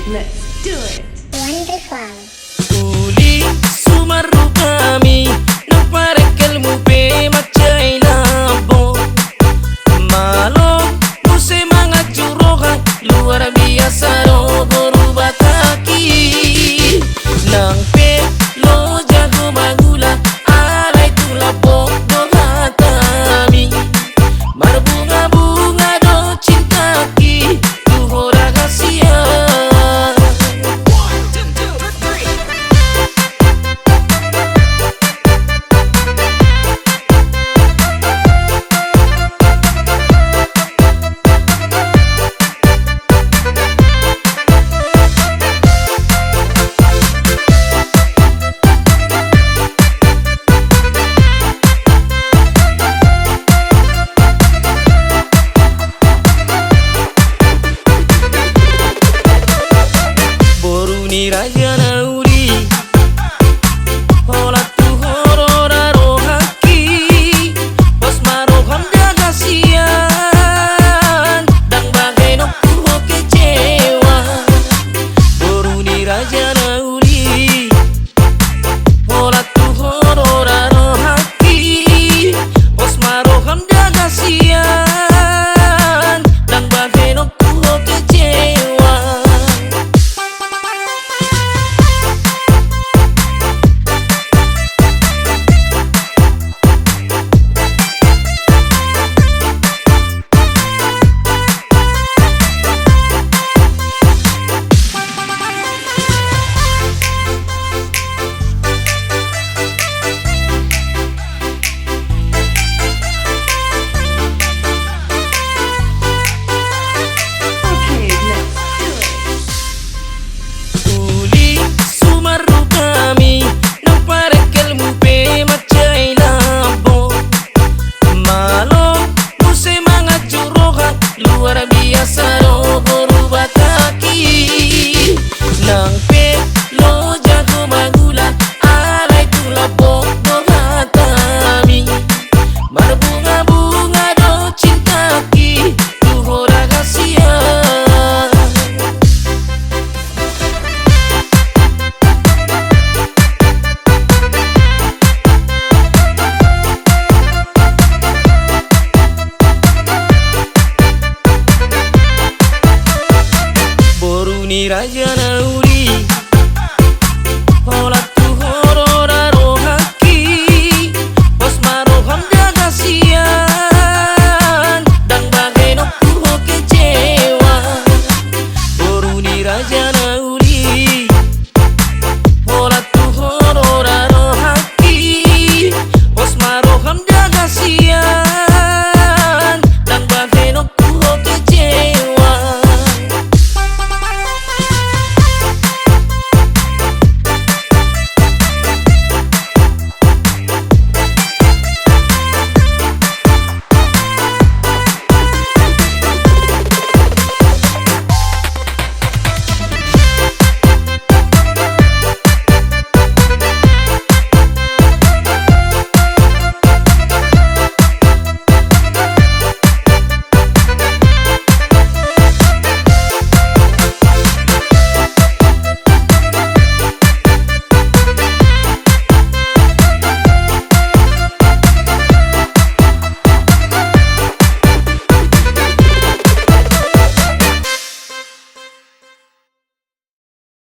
Let's do it. Wonderful. Uli sumaru kami naparekal mo pe macay labo malo muse mga jurohan luar biasa ro berubah kaki nang pe lo jago bagula alay tulapok do hatami marbunga-bunga do cinta ki tuho rahasia. Ni raja nauri hola tu horora rohaki pas maroham jaga sian dang bagai no kuho kecewa boru ni raja nauri hola tu horora rohaki pas maroham jaga sian dang bagai no kuho kecewa. Okay, let's do it. Uli sumaru kami naparekal mo pe macay labo malo muse mga jurohan luar biasa